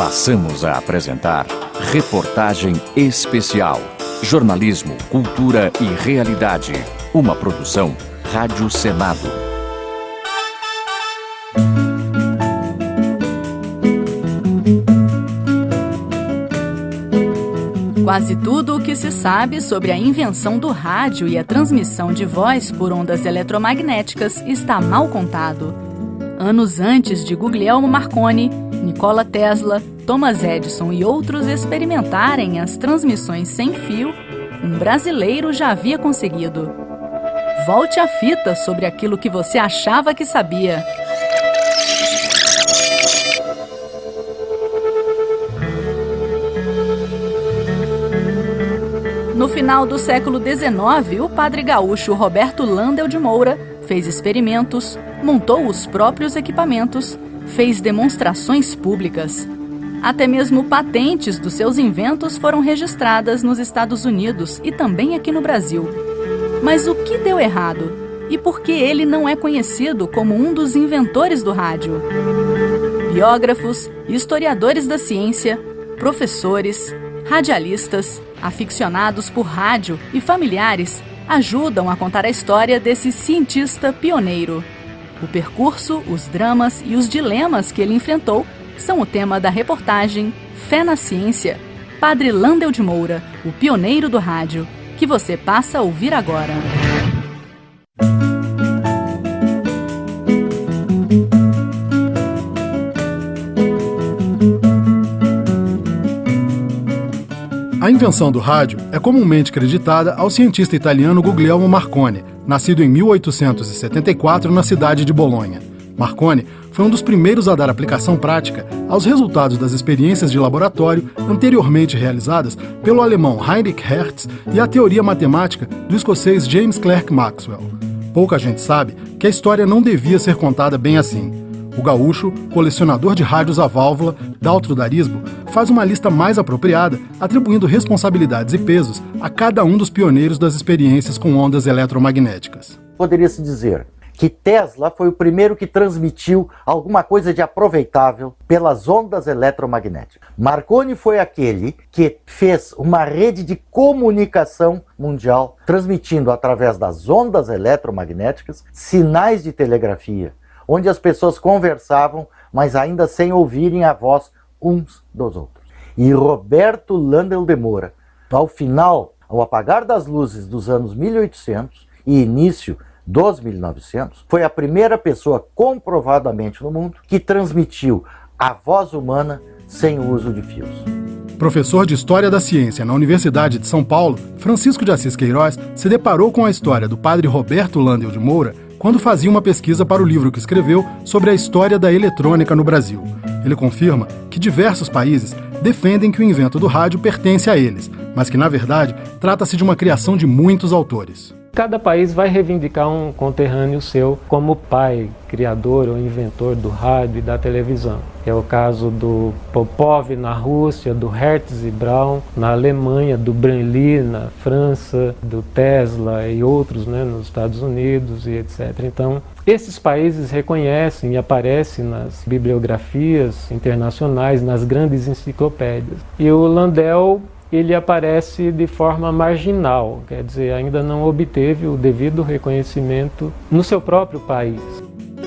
Passamos a apresentar Reportagem Especial. Jornalismo, cultura e realidade. Uma produção Rádio Senado. Quase tudo o que se sabe sobre a invenção do rádio e a transmissão de voz por ondas eletromagnéticas está mal contado. Anos antes de Guglielmo Marconi, Nikola Tesla, Thomas Edison e outros experimentarem as transmissões sem fio, um brasileiro já havia conseguido. Volte a fita sobre aquilo que você achava que sabia. No final do século XIX, o padre gaúcho Roberto Landel de Moura fez experimentos, montou os próprios equipamentos, fez demonstrações públicas. Até mesmo patentes dos seus inventos foram registradas nos Estados Unidos e também aqui no Brasil. Mas o que deu errado? E por que ele não é conhecido como um dos inventores do rádio? Biógrafos, historiadores da ciência, professores, radialistas, aficionados por rádio e familiares ajudam a contar a história desse cientista pioneiro. O percurso, os dramas e os dilemas que ele enfrentou são o tema da reportagem Fé na Ciência, Padre Landel de Moura, o pioneiro do rádio, que você passa a ouvir agora. A invenção do rádio é comumente creditada ao cientista italiano Guglielmo Marconi, nascido em 1874 na cidade de Bolonha. Marconi foi um dos primeiros a dar aplicação prática aos resultados das experiências de laboratório anteriormente realizadas pelo alemão Heinrich Hertz e a teoria matemática do escocês James Clerk Maxwell. Pouca gente sabe que a história não devia ser contada bem assim. O gaúcho, colecionador de rádios a válvula, Daltro Darisbo, faz uma lista mais apropriada, atribuindo responsabilidades e pesos a cada um dos pioneiros das experiências com ondas eletromagnéticas. Poderia-se dizer que Tesla foi o primeiro que transmitiu alguma coisa de aproveitável pelas ondas eletromagnéticas. Marconi foi aquele que fez uma rede de comunicação mundial, transmitindo através das ondas eletromagnéticas sinais de telegrafia, onde as pessoas conversavam, mas ainda sem ouvirem a voz uns dos outros. E Roberto Landel de Moura, ao final, ao apagar das luzes dos anos 1800 e início dos 1900, foi a primeira pessoa comprovadamente no mundo que transmitiu a voz humana sem o uso de fios. Professor de História da Ciência na Universidade de São Paulo, Francisco de Assis Queiroz se deparou com a história do padre Roberto Landel de Moura quando fazia uma pesquisa para o livro que escreveu sobre a história da eletrônica no Brasil. Ele confirma que diversos países defendem que o invento do rádio pertence a eles, mas que, na verdade, trata-se de uma criação de muitos autores. Cada país vai reivindicar um conterrâneo seu como pai, criador ou inventor do rádio e da televisão. É o caso do Popov na Rússia, do Hertz e Braun na Alemanha, do Branly na França, do Tesla e outros, nos Estados Unidos e etc. Então, esses países reconhecem e aparecem nas bibliografias internacionais, nas grandes enciclopédias. E o Landel, ele aparece de forma marginal, quer dizer, ainda não obteve o devido reconhecimento no seu próprio país.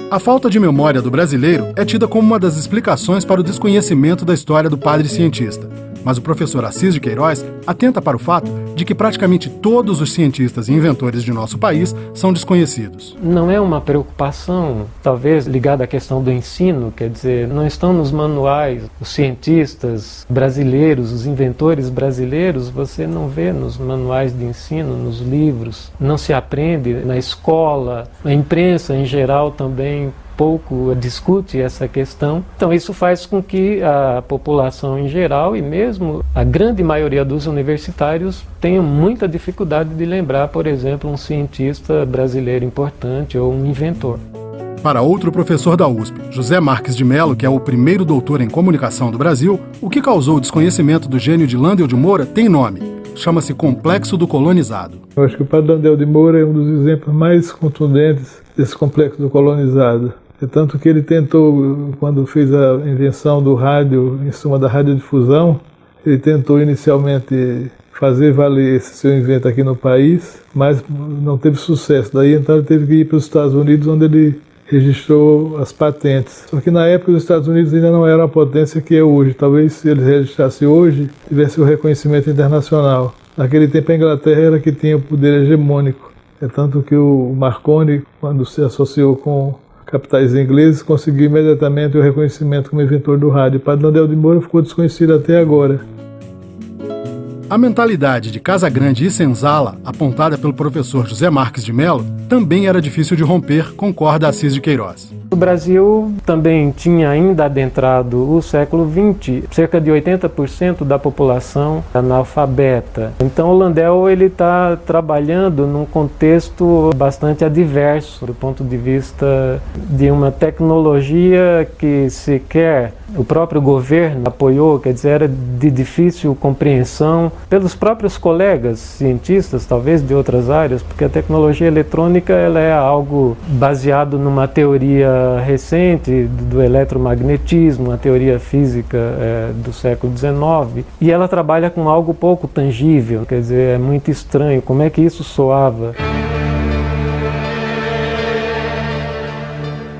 A falta de memória do brasileiro é tida como uma das explicações para o desconhecimento da história do padre cientista. Mas o professor Assis de Queiroz atenta para o fato de que praticamente todos os cientistas e inventores de nosso país são desconhecidos. Não é uma preocupação, talvez ligada à questão do ensino, quer dizer, não estão nos manuais os cientistas brasileiros, os inventores brasileiros, você não vê nos manuais de ensino, nos livros, não se aprende na escola, a imprensa em geral também pouco discute essa questão. Então isso faz com que a população em geral e mesmo a grande maioria dos universitários tenham muita dificuldade de lembrar, por exemplo, um cientista brasileiro importante ou um inventor. Para outro professor da USP, José Marques de Mello, que é o primeiro doutor em comunicação do Brasil, o que causou o desconhecimento do gênio de Landel de Moura tem nome. Chama-se Complexo do Colonizado. Eu acho que o padre Landel de Moura é um dos exemplos mais contundentes desse complexo do colonizado. É tanto que ele tentou, quando fez a invenção do rádio, em cima da radiodifusão, ele tentou inicialmente fazer valer esse seu invento aqui no país, mas não teve sucesso. Daí então ele teve que ir para os Estados Unidos, onde ele registrou as patentes. Só que na época os Estados Unidos ainda não era a potência que é hoje. Talvez se eles registrassem hoje, tivesse o reconhecimento internacional. Naquele tempo a Inglaterra era que tinha o poder hegemônico. É tanto que o Marconi, quando se associou com capitais ingleses, conseguiu imediatamente o reconhecimento como inventor do rádio. O Padre Landel de Moura ficou desconhecido até agora. A mentalidade de Casa Grande e Senzala, apontada pelo professor José Marques de Mello, também era difícil de romper, concorda Assis de Queiroz. O Brasil também tinha ainda adentrado o século XX, cerca de 80% da população analfabeta. Então o Landel está trabalhando num contexto bastante adverso, do ponto de vista de uma tecnologia que sequer o próprio governo apoiou, quer dizer, era de difícil compreensão pelos próprios colegas cientistas, talvez de outras áreas, porque a tecnologia eletrônica ela é algo baseado numa teoria recente do eletromagnetismo, a teoria física do século XIX, e ela trabalha com algo pouco tangível, quer dizer, é muito estranho como é que isso soava.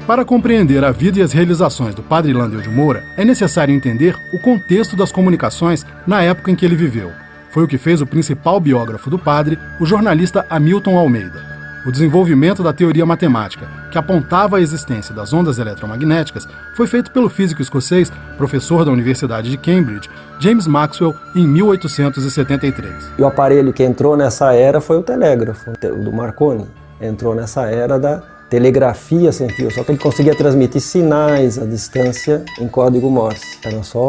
Para compreender a vida e as realizações do Padre Landel de Moura, é necessário entender o contexto das comunicações na época em que ele viveu. Foi o que fez o principal biógrafo do padre, o jornalista Hamilton Almeida. O desenvolvimento da teoria matemática, que apontava a existência das ondas eletromagnéticas, foi feito pelo físico escocês, professor da Universidade de Cambridge, James Maxwell, em 1873. E o aparelho que entrou nessa era foi o telégrafo, do Marconi. Entrou nessa era da telegrafia sem fio, só que ele conseguia transmitir sinais à distância em código Morse. Eram só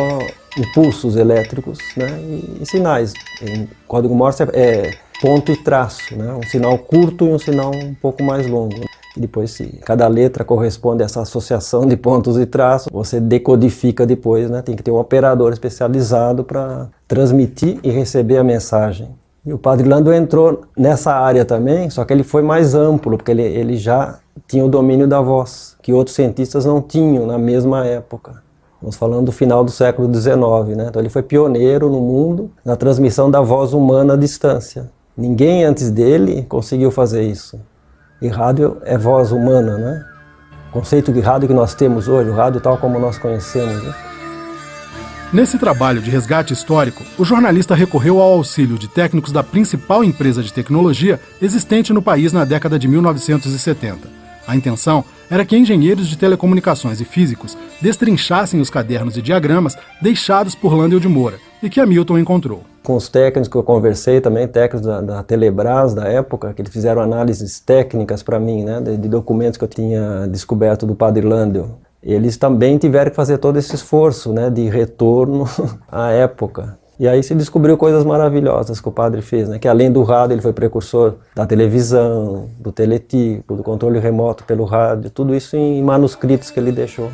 impulsos elétricos, né, e sinais. Em código Morse é ponto e traço, né, um sinal curto e um sinal um pouco mais longo. E depois, se cada letra corresponde a essa associação de pontos e traços, você decodifica depois, né, tem que ter um operador especializado para transmitir e receber a mensagem. E o Padre Landel entrou nessa área também, só que ele foi mais amplo, porque ele já tinha o domínio da voz, que outros cientistas não tinham na mesma época. Estamos falando do final do século XIX, né? Então ele foi pioneiro no mundo na transmissão da voz humana à distância. Ninguém antes dele conseguiu fazer isso. E rádio é voz humana, né? O conceito de rádio que nós temos hoje, o rádio tal como nós conhecemos, né? Nesse trabalho de resgate histórico, o jornalista recorreu ao auxílio de técnicos da principal empresa de tecnologia existente no país na década de 1970. A intenção era que engenheiros de telecomunicações e físicos destrinchassem os cadernos e diagramas deixados por Landel de Moura e que Hamilton encontrou. Com os técnicos que eu conversei também, técnicos da Telebrás da época, que eles fizeram análises técnicas para mim, né, de documentos que eu tinha descoberto do Padre Landel. Eles também tiveram que fazer todo esse esforço, né, de retorno à época. E aí se descobriu coisas maravilhosas que o padre fez, né, que além do rádio ele foi precursor da televisão, do teletipo, do controle remoto pelo rádio, tudo isso em manuscritos que ele deixou.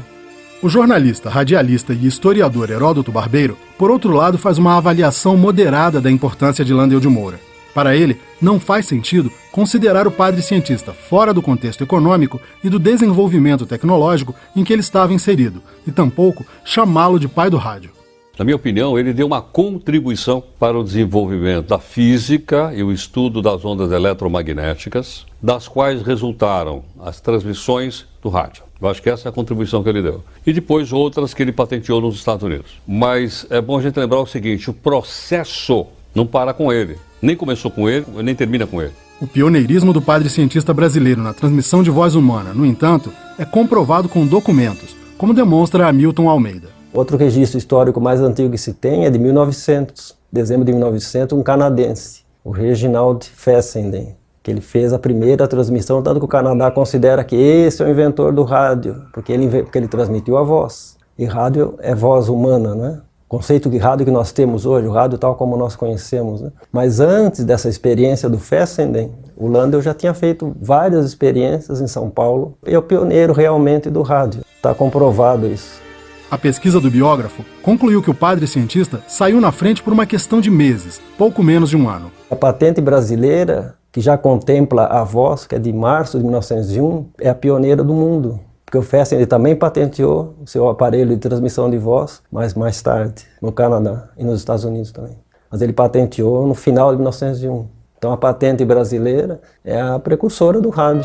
O jornalista, radialista e historiador Heródoto Barbeiro, por outro lado, faz uma avaliação moderada da importância de Landel de Moura. Para ele, não faz sentido considerar o padre cientista fora do contexto econômico e do desenvolvimento tecnológico em que ele estava inserido, e tampouco chamá-lo de pai do rádio. Na minha opinião, ele deu uma contribuição para o desenvolvimento da física e o estudo das ondas eletromagnéticas, das quais resultaram as transmissões do rádio. Eu acho que essa é a contribuição que ele deu. E depois outras que ele patenteou nos Estados Unidos. Mas é bom a gente lembrar o seguinte, o processo não para com ele. Nem começou com ele, nem termina com ele. O pioneirismo do padre cientista brasileiro na transmissão de voz humana, no entanto, é comprovado com documentos, como demonstra Hamilton Almeida. Outro registro histórico mais antigo que se tem é de 1900, dezembro de 1900, um canadense, o Reginald Fessenden, que ele fez a primeira transmissão, tanto que o Canadá considera que esse é o inventor do rádio, porque ele transmitiu a voz. E rádio é voz humana, né? O conceito de rádio que nós temos hoje, o rádio tal como nós conhecemos, né? Mas antes dessa experiência do Fessenden, o Landel já tinha feito várias experiências em São Paulo. É o pioneiro realmente do rádio, está comprovado isso. A pesquisa do biógrafo concluiu que o padre cientista saiu na frente por uma questão de meses, pouco menos de um ano. A patente brasileira, que já contempla a voz, que é de março de 1901, é a pioneira do mundo. Porque o Festen ele também patenteou o seu aparelho de transmissão de voz, mas mais tarde, no Canadá e nos Estados Unidos também. Mas ele patenteou no final de 1901. Então a patente brasileira é a precursora do rádio.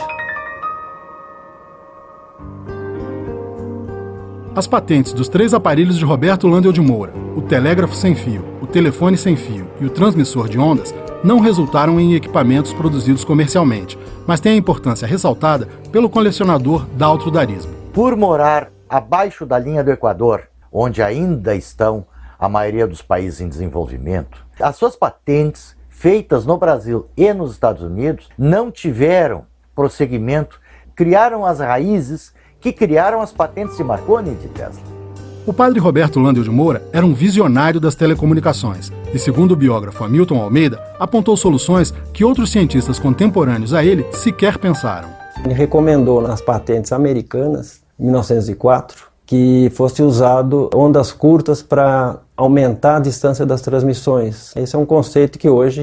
As patentes dos 3 aparelhos de Roberto Landel de Moura, o telégrafo sem fio, o telefone sem fio e o transmissor de ondas, não resultaram em equipamentos produzidos comercialmente, mas têm a importância ressaltada pelo colecionador Daltro Darismo. Por morar abaixo da linha do Equador, onde ainda estão a maioria dos países em desenvolvimento, as suas patentes, feitas no Brasil e nos Estados Unidos, não tiveram prosseguimento, criaram as raízes que criaram as patentes de Marconi e de Tesla. O padre Roberto Landel de Moura era um visionário das telecomunicações e, segundo o biógrafo Hamilton Almeida, apontou soluções que outros cientistas contemporâneos a ele sequer pensaram. Ele recomendou nas patentes americanas, em 1904, que fosse usado ondas curtas para aumentar a distância das transmissões. Esse é um conceito que hoje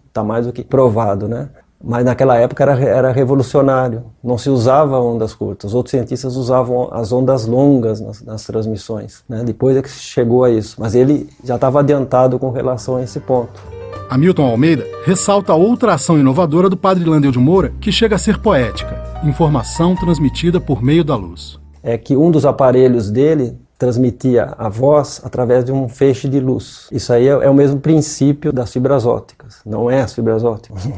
está mais do que provado, né? Mas naquela época era revolucionário, não se usava ondas curtas, outros cientistas usavam as ondas longas nas transmissões, né? Depois é que se chegou a isso, mas ele já estava adiantado com relação a esse ponto. Hamilton Almeida ressalta outra ação inovadora do padre Landel de Moura que chega a ser poética, informação transmitida por meio da luz. É que um dos aparelhos dele transmitia a voz através de um feixe de luz. Isso aí é o mesmo princípio das fibras ópticas, não é as fibras ópticas.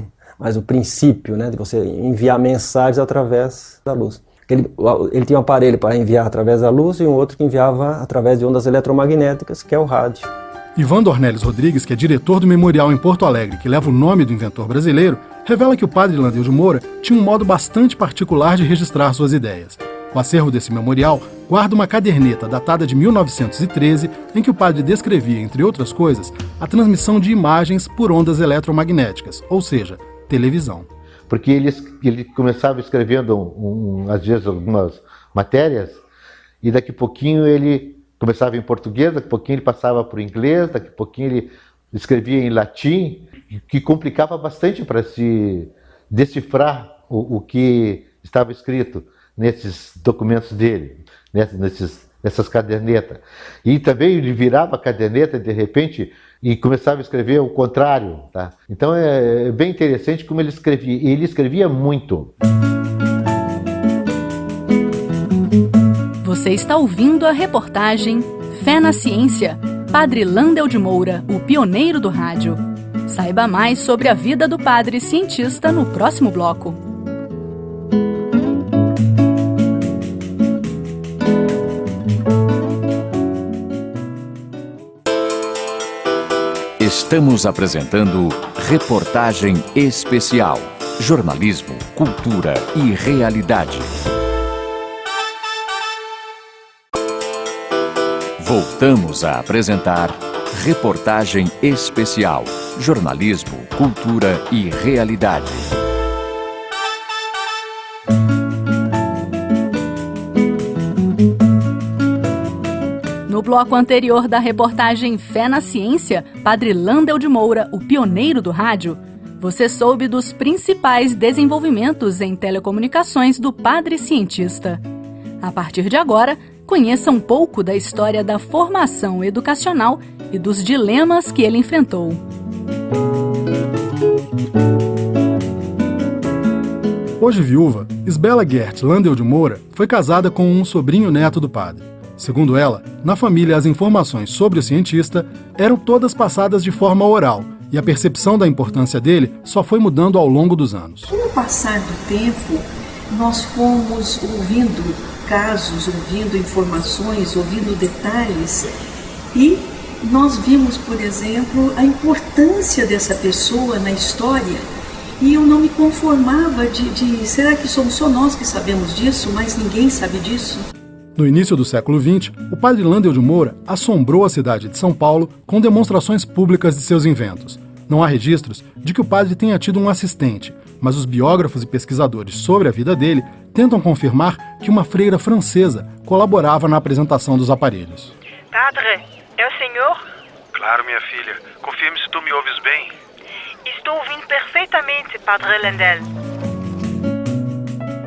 Mas o princípio, né, de você enviar mensagens através da luz. Ele tinha um aparelho para enviar através da luz e um outro que enviava através de ondas eletromagnéticas, que é o rádio. Ivan Dornelles Rodrigues, que é diretor do memorial em Porto Alegre, que leva o nome do inventor brasileiro, revela que o padre Landel de Moura tinha um modo bastante particular de registrar suas ideias. O acervo desse memorial guarda uma caderneta datada de 1913, em que o padre descrevia, entre outras coisas, a transmissão de imagens por ondas eletromagnéticas, ou seja, televisão. Porque ele começava escrevendo, às vezes, algumas matérias, e daqui a pouquinho ele começava em português, daqui a pouquinho ele passava para o inglês, daqui a pouquinho ele escrevia em latim, que complicava bastante para se decifrar o que estava escrito nesses documentos dele, nessas cadernetas. E também ele virava a caderneta, de repente, e começava a escrever o contrário. Tá? Então é bem interessante como ele escrevia. E ele escrevia muito. Você está ouvindo a reportagem Fé na Ciência, Padre Landel de Moura, o pioneiro do rádio. Saiba mais sobre a vida do padre cientista no próximo bloco. Estamos apresentando Reportagem Especial. Jornalismo, cultura e realidade. Voltamos a apresentar Reportagem Especial. Jornalismo, cultura e realidade. No bloco anterior da reportagem Fé na Ciência, Padre Landel de Moura, o pioneiro do rádio, você soube dos principais desenvolvimentos em telecomunicações do padre cientista. A partir de agora, conheça um pouco da história da formação educacional e dos dilemas que ele enfrentou. Hoje viúva, Isbela Gert Landel de Moura foi casada com um sobrinho neto do padre. Segundo ela, na família as informações sobre o cientista eram todas passadas de forma oral e a percepção da importância dele só foi mudando ao longo dos anos. Com o passar do tempo, nós fomos ouvindo casos, ouvindo informações, ouvindo detalhes e nós vimos, por exemplo, a importância dessa pessoa na história e eu não me conformava de será que somos só nós que sabemos disso, mas ninguém sabe disso? No início do século XX, o padre Landel de Moura assombrou a cidade de São Paulo com demonstrações públicas de seus inventos. Não há registros de que o padre tenha tido um assistente, mas os biógrafos e pesquisadores sobre a vida dele tentam confirmar que uma freira francesa colaborava na apresentação dos aparelhos. Padre, é o senhor? Claro, minha filha. Confirme se tu me ouves bem. Estou ouvindo perfeitamente, Padre Landel.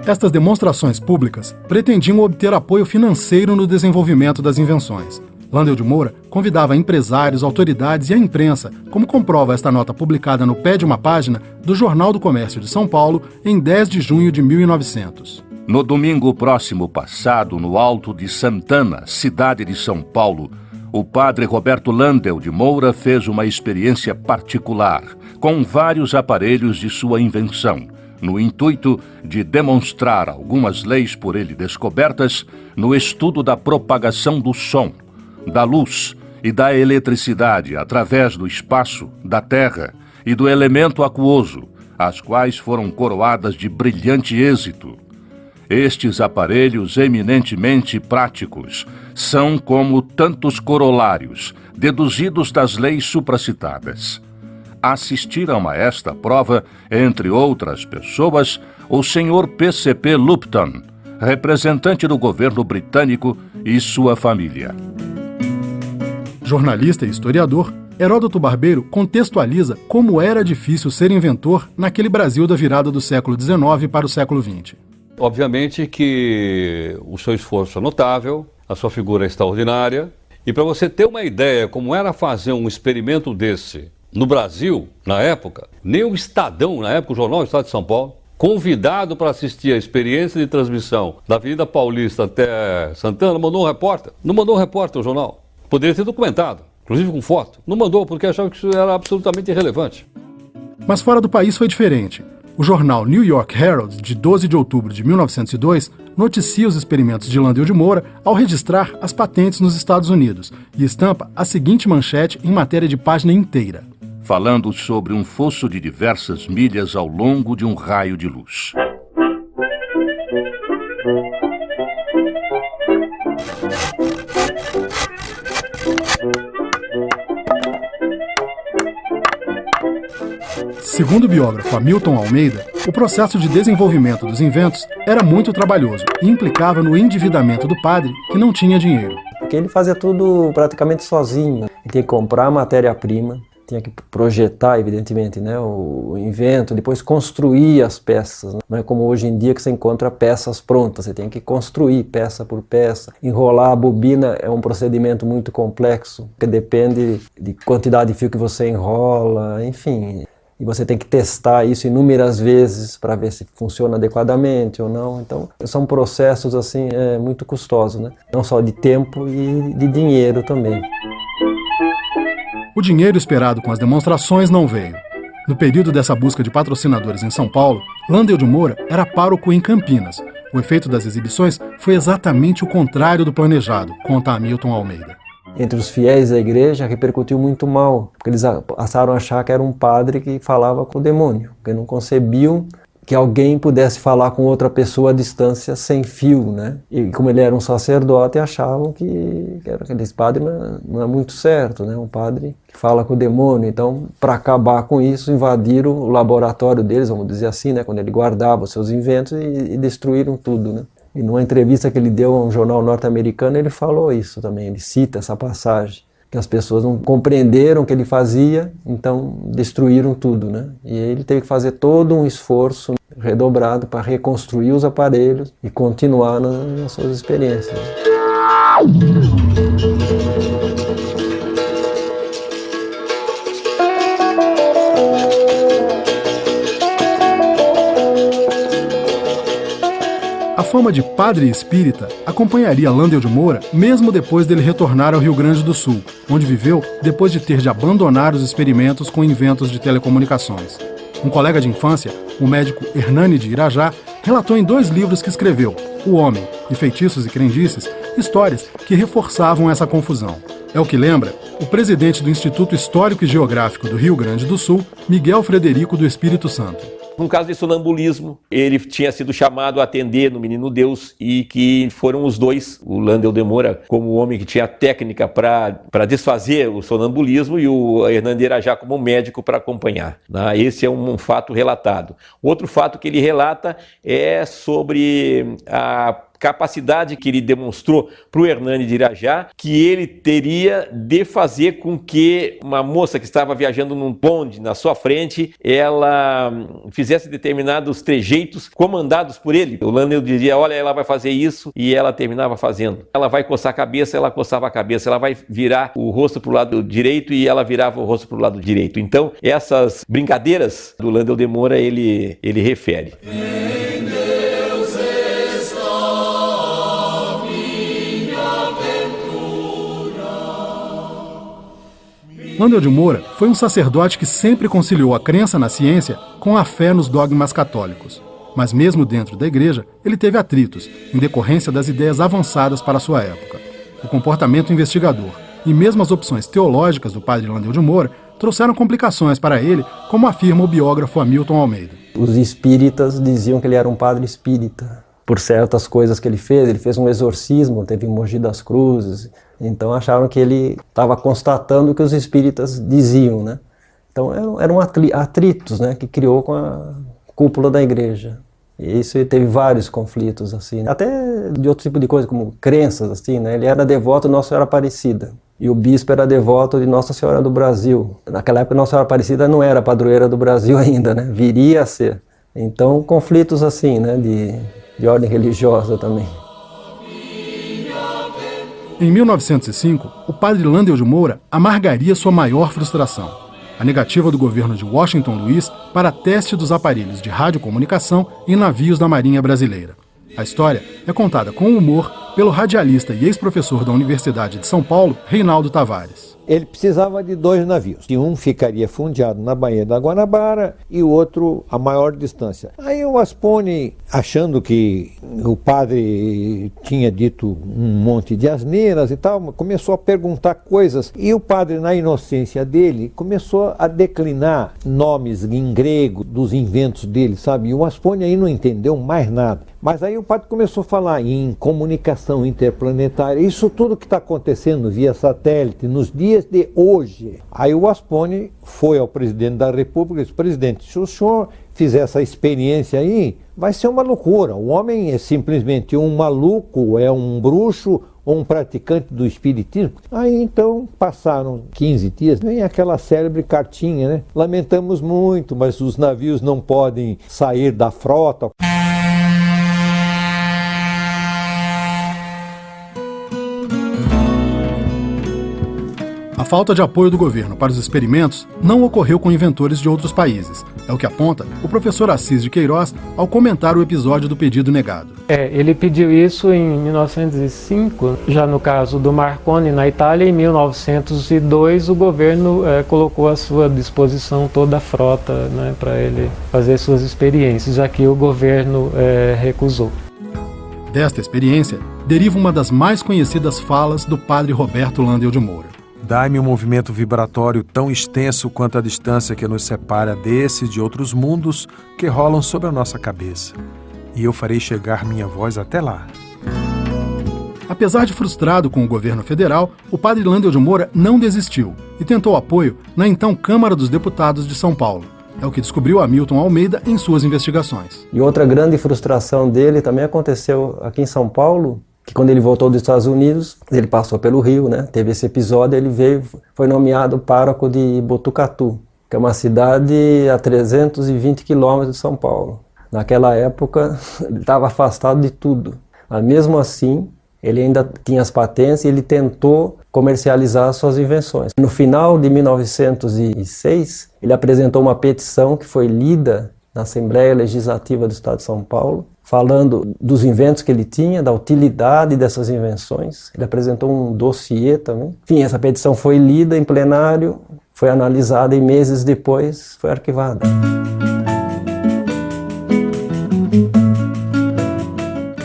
Estas demonstrações públicas pretendiam obter apoio financeiro no desenvolvimento das invenções. Landel de Moura convidava empresários, autoridades e a imprensa, como comprova esta nota publicada no pé de uma página do Jornal do Comércio de São Paulo em 10 de junho de 1900. No domingo próximo passado, no Alto de Santana, cidade de São Paulo, o padre Roberto Landel de Moura fez uma experiência particular, com vários aparelhos de sua invenção, no intuito de demonstrar algumas leis por ele descobertas no estudo da propagação do som, da luz e da eletricidade através do espaço, da terra e do elemento aquoso, as quais foram coroadas de brilhante êxito. Estes aparelhos eminentemente práticos são como tantos corolários, deduzidos das leis supracitadas. Assistiram a esta prova, entre outras pessoas, o Sr. P.C.P. Lupton, representante do governo britânico, e sua família. Jornalista e historiador, Heródoto Barbeiro contextualiza como era difícil ser inventor naquele Brasil da virada do século XIX para o século XX. Obviamente que o seu esforço é notável, a sua figura é extraordinária, e para você ter uma ideia como era fazer um experimento desse no Brasil, na época, nem o Estadão, na época o jornal Estado de São Paulo, convidado para assistir a experiência de transmissão da Avenida Paulista até Santana, mandou um repórter. Não mandou um repórter ao jornal. Poderia ter documentado, inclusive com foto. Não mandou porque achava que isso era absolutamente irrelevante. Mas fora do país foi diferente. O jornal New York Herald, de 12 de outubro de 1902, noticia os experimentos de Landel de Moura ao registrar as patentes nos Estados Unidos e estampa a seguinte manchete em matéria de página inteira. Falando sobre um fosso de diversas milhas ao longo de um raio de luz. Segundo o biógrafo Hamilton Almeida, o processo de desenvolvimento dos inventos era muito trabalhoso e implicava no endividamento do padre, que não tinha dinheiro. Porque ele fazia tudo praticamente sozinho. Ele tinha que comprar a matéria-prima, tinha que projetar, evidentemente, né, o invento, depois construir as peças. Não é como hoje em dia que você encontra peças prontas, você tem que construir peça por peça. Enrolar a bobina é um procedimento muito complexo, que depende de quantidade de fio que você enrola, enfim. E você tem que testar isso inúmeras vezes para ver se funciona adequadamente ou não. Então, são processos assim, muito custosos, né? Não só de tempo e de dinheiro também. O dinheiro esperado com as demonstrações não veio. No período dessa busca de patrocinadores em São Paulo, Landel de Moura era pároco em Campinas. O efeito das exibições foi exatamente o contrário do planejado, conta Hamilton Almeida. Entre os fiéis da igreja repercutiu muito mal, porque eles passaram a achar que era um padre que falava com o demônio, porque não concebiam que alguém pudesse falar com outra pessoa à distância sem fio, né? E como ele era um sacerdote, achavam que esse padre não é muito certo, né? Um padre que fala com o demônio. Então, para acabar com isso, invadiram o laboratório deles, vamos dizer assim, né? Quando ele guardava os seus inventos e destruíram tudo, né? E numa entrevista que ele deu a um jornal norte-americano, ele falou isso também, ele cita essa passagem, que as pessoas não compreenderam o que ele fazia, então destruíram tudo, né? E ele teve que fazer todo um esforço redobrado para reconstruir os aparelhos e continuar nas suas experiências. A fama de padre espírita acompanharia Landel de Moura mesmo depois dele retornar ao Rio Grande do Sul, onde viveu depois de ter de abandonar os experimentos com inventos de telecomunicações. Um colega de infância, o médico Hernani de Irajá, relatou em 2 livros que escreveu, O Homem e Feitiços e Crendices, histórias que reforçavam essa confusão. É o que lembra o presidente do Instituto Histórico e Geográfico do Rio Grande do Sul, Miguel Frederico do Espírito Santo. Um caso de sonambulismo, ele tinha sido chamado a atender no Menino Deus e que foram os dois, o Landel de Moura como o homem que tinha técnica para desfazer o sonambulismo e o Hernani de Irajá como médico para acompanhar. Esse é um fato relatado. Outro fato que ele relata é sobre a capacidade que ele demonstrou para o Hernani de Irajá, que ele teria de fazer com que uma moça que estava viajando num bonde na sua frente, ela fizesse determinados trejeitos comandados por ele. O Landel dizia, olha, ela vai fazer isso, e ela terminava fazendo. Ela vai coçar a cabeça, ela coçava a cabeça, ela vai virar o rosto para o lado direito e ela virava o rosto para o lado direito. Então, essas brincadeiras do Landel de Moura, ele refere. Landel de Moura foi um sacerdote que sempre conciliou a crença na ciência com a fé nos dogmas católicos. Mas mesmo dentro da igreja, ele teve atritos, em decorrência das ideias avançadas para a sua época. O comportamento investigador e mesmo as opções teológicas do padre Landel de Moura trouxeram complicações para ele, como afirma o biógrafo Hamilton Almeida. Os espíritas diziam que ele era um padre espírita. Por certas coisas que ele fez um exorcismo, teve em Mogi das Cruzes, então acharam que ele estava constatando o que os espíritas diziam, né? Então eram atritos, né, que criou com a cúpula da igreja. E isso teve vários conflitos, assim, até de outro tipo de coisa, como crenças, assim, né? Ele era devoto de Nossa Senhora Aparecida, e o bispo era devoto de Nossa Senhora do Brasil. Naquela época, Nossa Senhora Aparecida não era padroeira do Brasil ainda, né? Viria a ser. Então, conflitos assim, né, de ordem religiosa também. Em 1905, o padre Landel de Moura amargaria sua maior frustração: a negativa do governo de Washington Luiz para teste dos aparelhos de radiocomunicação em navios da Marinha Brasileira. A história é contada com humor pelo radialista e ex-professor da Universidade de São Paulo, Reinaldo Tavares. Ele precisava de 2 navios. E um ficaria fundeado na Baía da Guanabara e o outro a maior distância. Aí o Aspone, achando que o padre tinha dito um monte de asneiras e tal, começou a perguntar coisas. E o padre, na inocência dele, começou a declinar nomes em grego dos inventos dele, sabe? E o Aspone aí não entendeu mais nada. Mas aí o padre começou a falar em comunicação interplanetária, isso tudo que está acontecendo via satélite nos dias de hoje. Aí o Aspone foi ao presidente da República e disse: presidente, se o senhor fizer essa experiência aí, vai ser uma loucura. O homem é simplesmente um maluco, é um bruxo ou um praticante do espiritismo. Aí então passaram 15 dias, vem aquela célebre cartinha, né? Lamentamos muito, mas os navios não podem sair da frota. A falta de apoio do governo para os experimentos não ocorreu com inventores de outros países. É o que aponta o professor Assis de Queiroz ao comentar o episódio do pedido negado. Ele pediu isso em 1905, já no caso do Marconi na Itália. Em 1902 o governo colocou à sua disposição toda a frota, né, para ele fazer suas experiências. Aqui o governo recusou. Desta experiência deriva uma das mais conhecidas falas do padre Roberto Landel de Moura. Dai-me um movimento vibratório tão extenso quanto a distância que nos separa desse e de outros mundos que rolam sobre a nossa cabeça, e eu farei chegar minha voz até lá. Apesar de frustrado com o governo federal, o padre Landel de Moura não desistiu e tentou apoio na então Câmara dos Deputados de São Paulo. É o que descobriu Hamilton Almeida em suas investigaçfoi. E outra grande frustração dele também aconteceu aqui em São Paulo, que quando ele voltou dos Estados Unidos, ele passou pelo Rio, né? Teve esse episódio, ele foi nomeado pároco de Botucatu, que é uma cidade a 320 quilômetros de São Paulo. Naquela época, ele estava afastado de tudo. Mas mesmo assim, ele ainda tinha as patentes e ele tentou comercializar suas invenções. No final de 1906, ele apresentou uma petição que foi lida na Assembleia Legislativa do Estado de São Paulo, falando dos inventos que ele tinha, da utilidade dessas invenções. Ele apresentou um dossiê também. Enfim, essa petição foi lida em plenário, foi analisada e meses depois foi arquivada.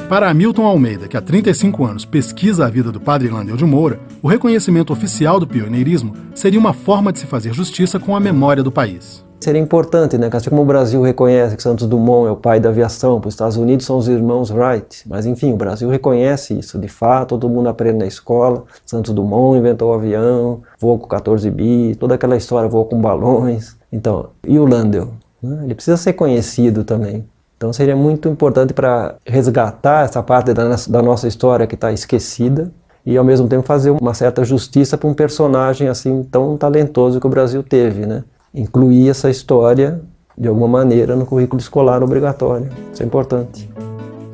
Para Hamilton Almeida, que há 35 anos pesquisa a vida do padre Landel de Moura, o reconhecimento oficial do pioneirismo seria uma forma de se fazer justiça com a memória do país. Seria importante, né? Assim como o Brasil reconhece que Santos Dumont é o pai da aviação, para os Estados Unidos são os irmãos Wright, mas enfim, o Brasil reconhece isso, de fato, todo mundo aprende na escola. Santos Dumont inventou o avião, voou com 14 bi, toda aquela história, voou com balões. Então, e o Landel? Ele precisa ser conhecido também. Então seria muito importante para resgatar essa parte da nossa história que está esquecida e ao mesmo tempo fazer uma certa justiça para um personagem assim tão talentoso que o Brasil teve, né? Incluir essa história de alguma maneira no currículo escolar obrigatório. Isso é importante.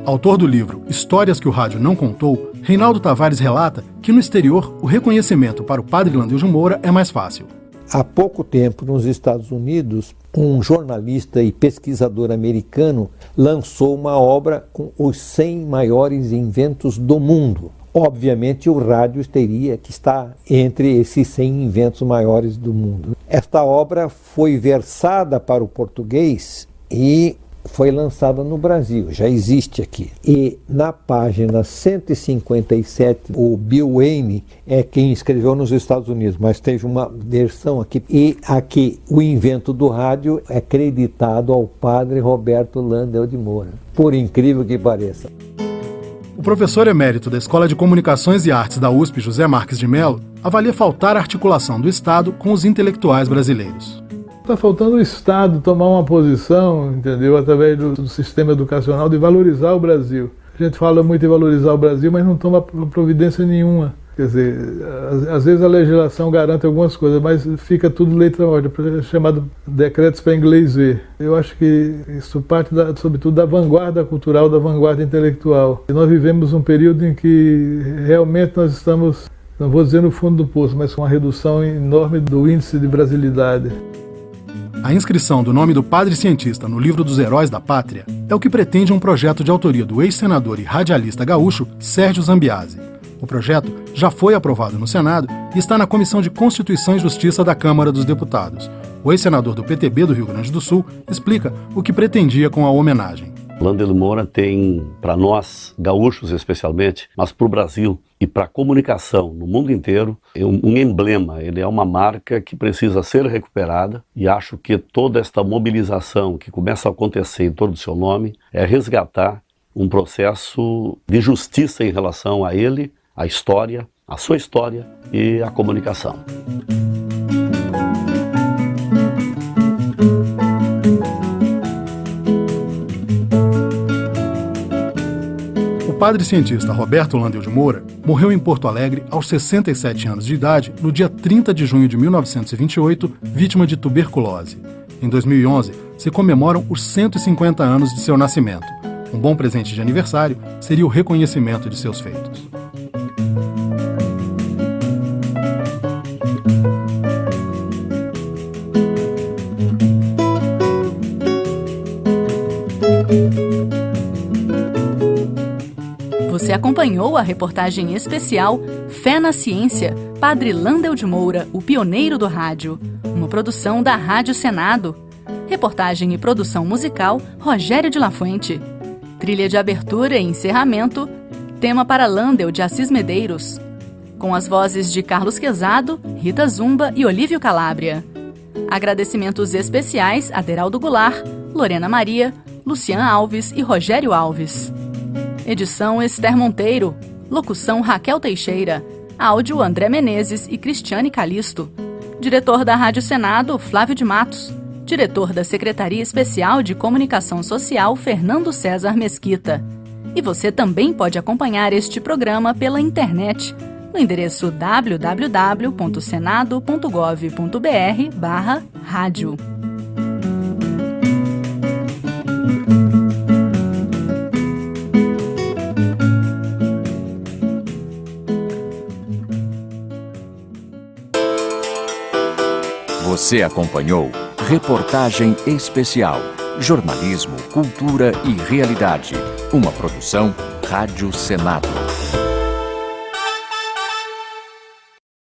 Autor do livro Histórias que o Rádio Não Contou, Reinaldo Tavares relata que no exterior o reconhecimento para o padre Landel de Moura é mais fácil. Há pouco tempo, nos Estados Unidos, um jornalista e pesquisador americano lançou uma obra com os 100 maiores inventos do mundo. Obviamente, o rádio teria que estar entre esses 100 inventos maiores do mundo. Esta obra foi versada para o português e foi lançada no Brasil, já existe aqui. E na página 157, o Bill Wayne é quem escreveu nos Estados Unidos, mas teve uma versão aqui. E aqui, o invento do rádio é creditado ao padre Roberto Landel de Moura, por incrível que pareça. O professor emérito da Escola de Comunicações e Artes da USP, José Marques de Mello, avalia faltar a articulação do Estado com os intelectuais brasileiros. Está faltando o Estado tomar uma posição, entendeu, através do sistema educacional, de valorizar o Brasil. A gente fala muito em valorizar o Brasil, mas não toma providência nenhuma. Quer dizer, às vezes a legislação garante algumas coisas, mas fica tudo letra morta, chamado decretos para inglês ver. Eu acho que isso parte, sobretudo, da vanguarda cultural, da vanguarda intelectual. E nós vivemos um período em que realmente nós estamos, não vou dizer no fundo do poço, mas com uma redução enorme do índice de brasilidade. A inscrição do nome do padre cientista no livro dos Heróis da Pátria é o que pretende um projeto de autoria do ex-senador e radialista gaúcho Sérgio Zambiase. O projeto já foi aprovado no Senado e está na Comissão de Constituição e Justiça da Câmara dos Deputados. O ex-senador do PTB do Rio Grande do Sul explica o que pretendia com a homenagem. Landel de Moura tem, para nós, gaúchos especialmente, mas para o Brasil e para a comunicação no mundo inteiro, um emblema. Ele é uma marca que precisa ser recuperada e acho que toda esta mobilização que começa a acontecer em torno do seu nome é resgatar um processo de justiça em relação a ele, a história, a sua história e a comunicação. O padre cientista Roberto Landel de Moura morreu em Porto Alegre aos 67 anos de idade no dia 30 de junho de 1928, vítima de tuberculose. Em 2011, se comemoram os 150 anos de seu nascimento. Um bom presente de aniversário seria o reconhecimento de seus feitos. Você acompanhou a reportagem especial Fé na Ciência, Padre Landel de Moura, o pioneiro do rádio. Uma produção da Rádio Senado. Reportagem e produção musical, Rogério de La Fuente. Trilha de abertura e encerramento, tema para Landel de Assis Medeiros. Com as vozes de Carlos Quezado, Rita Zumba e Olívio Calabria. Agradecimentos especiais a Deraldo Goulart, Lorena Maria, Lucian Alves e Rogério Alves. Edição Esther Monteiro. Locução Raquel Teixeira. Áudio André Menezes e Cristiane Calisto. Diretor da Rádio Senado, Flávio de Matos. Diretor da Secretaria Especial de Comunicação Social, Fernando César Mesquita. E você também pode acompanhar este programa pela internet, no endereço www.senado.gov.br/rádio. Você acompanhou Reportagem Especial, Jornalismo, Cultura e Realidade. Uma produção Rádio Senado.